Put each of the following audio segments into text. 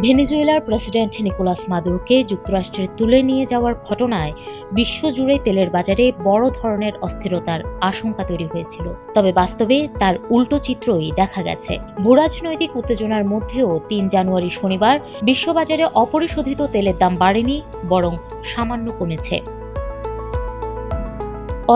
ভেনেজুয়েলার president Nicolas মাদুরোকে যুক্তরাষ্ট্রে তুলে নিয়ে যাওয়ার ঘটনায় বিশ্বজুড়ে তেলের বাজারে বড় ধরনের অস্থিরতার আশঙ্কা তৈরি হয়েছিল। তবে বাস্তবে তার উল্টো চিত্রই দেখা গেছে। ভূরাজনৈতিক উত্তেজনার মধ্যেও ৩ জানুয়ারি শনিবার বিশ্ববাজারে অপরিশোধিত তেলের দাম বাড়েনি, বরং সামান্য কমেছে।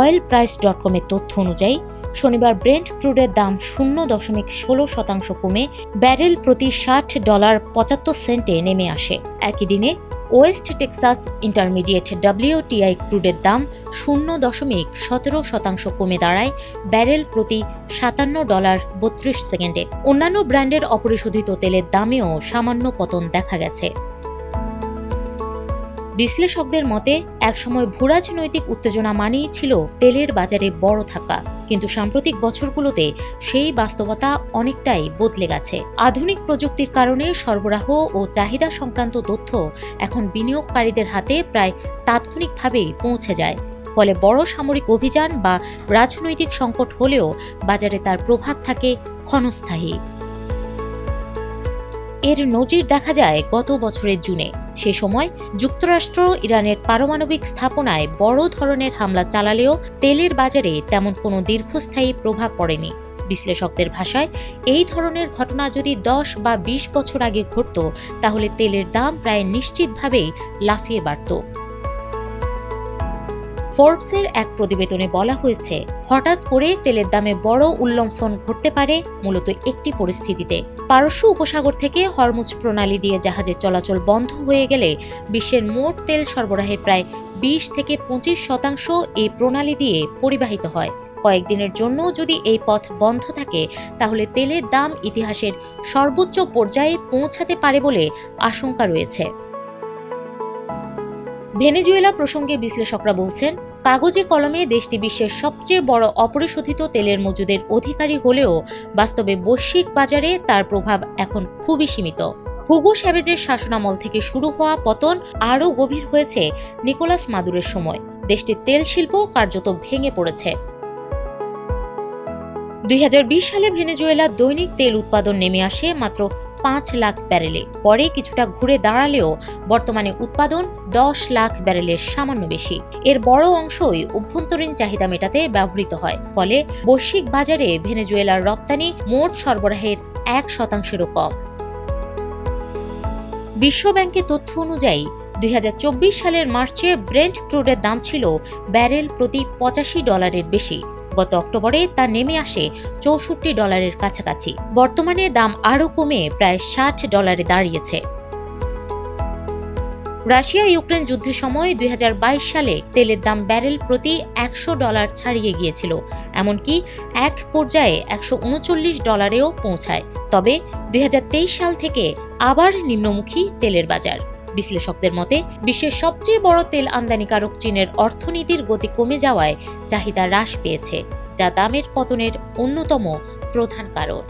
oilprice.com-এর তথ্য অনুযায়ী শনিবার ব্রেন্ট ক্রুডের দাম 0.16% কমে ব্যারেল প্রতি $60.75 নেমে আসে। একই দিনে ওয়েস্ট টেক্সাস ইন্টারমিডিয়েট WTI ক্রুডের দাম 0.17% কমে দাঁড়ায় ব্যারেল প্রতি $57.32। অন্যান্য ব্র্যান্ডের অপরিশোধিত তেলের দামেও সামান্য পতন দেখা গেছে। বিশ্লেষকদের মতে একসময় ভূরাজনৈতিক উত্তেজনা মানেই ছিল তেলের বাজারে বড় থাকা, কিন্তু সাম্প্রতিক বছরগুলোতে সেই বাস্তবতা অনেকটাই বদলে গেছে। আধুনিক প্রযুক্তির কারণে সরবরাহ ও চাহিদা সংক্রান্ত তথ্য এখন বিনিয়োগকারীদের হাতে প্রায় তাৎক্ষণিকভাবেই পৌঁছে যায়। ফলে বড় সামরিক অভিযান বা রাজনৈতিক সংকট হলেও বাজারে তার প্রভাব থাকে ক্ষণস্থায়ী। এর নজির দেখা যায় গত বছরের জুনে। সে সময় যুক্তরাষ্ট্র ইরানের পারমাণবিক স্থাপনায় বড় ধরনের হামলা চালালেও তেলের বাজারে তেমন কোনো দীর্ঘস্থায়ী প্রভাব পড়েনি। বিশ্লেষকদের ভাষায় এই ধরনের ঘটনা যদি 10 বা 20 বছর আগে ঘটত, তাহলে তেলের দাম প্রায় নিশ্চিতভাবেই লাফিয়ে বাড়ত। ফোর্বসের এক প্রতিবেদনে বলা হয়েছে, হঠাৎ করে তেলের দামে বড় উল্লম্ফন ঘটতে পারে মূলত একটি পরিস্থিতিতে। পারস্য উপসাগর থেকে হরমুজ প্রণালী দিয়ে জাহাজের চলাচল বন্ধ হয়ে গেলে বিশ্বের মোট তেল সরবরাহের প্রায় 20 থেকে 25% এই প্রণালী দিয়ে পরিবাহিত হয়। কয়েকদিনের জন্য যদি এই পথ বন্ধ থাকে, তাহলে তেলের দাম ইতিহাসের সর্বোচ্চ পর্যায়ে পৌঁছাতে পারে বলে আশঙ্কা রয়েছে। ভেনেজুয়েলা প্রসঙ্গে বিশ্লেষকরা বলছেন, কাগজে কলমে দেশটি বিশ্বের সবচেয়ে বড় অপরিশোধিত তেলের মজুদের অধিকারী হলেও বাস্তবে বৈশ্বিক বাজারে তার প্রভাব এখন খুবই সীমিত। হুগো চ্যাভেজের শাসনামল থেকে শুরু হওয়া পতন আরও গভীর হয়েছে নিকোলাস মাদুরোর সময়। দেশটির তেল শিল্প কার্যত ভেঙে পড়েছে। 2020 সালে ভেনেজুয়েলা দৈনিক তেল উৎপাদন নেমে আসে মাত্র 5 লাখ ব্যারেলে। পরে কিছুটা ঘুরে দাঁড়ালেও বর্তমানে উৎপাদন 10 লাখ ব্যারেলের সামান্য বেশি। এর বড় অংশই অভ্যন্তরীণ চাহিদা মেটাতে ব্যবহৃত হয়। ফলে বৈশ্বিক বাজারে ভেনেজুয়েলার রপ্তানি মোট সরবরাহের 1%-ও কম। বিশ্বব্যাংকের তথ্য অনুযায়ী 2024 সালের মার্চে ব্রেন্ট ক্রুডের দাম ছিল ব্যারেল প্রতি $85 বেশি। গত অক্টোবরে তা নেমে আসে $64 কাছাকাছি। বর্তমানে দাম আরও কমে প্রায় $60 দাঁড়িয়েছে। রাশিয়া ইউক্রেন যুদ্ধের সময় 2022 সালে তেলের দাম ব্যারেল প্রতি $100 ছাড়িয়ে গিয়েছিল, এমনকি এক পর্যায়ে $139-এও পৌঁছায়। তবে 2023 সাল থেকে আবার নিম্নমুখী তেলের বাজার। বিশ্লেষকদের মতে বিশ্বের সবচেয়ে বড় তেল আমদানিকারক চীনের অর্থনীতির গতি কমে যাওয়ায় চাহিদা হ্রাস পেয়েছে, যা দামের পতনের অন্যতম প্রধান কারণ।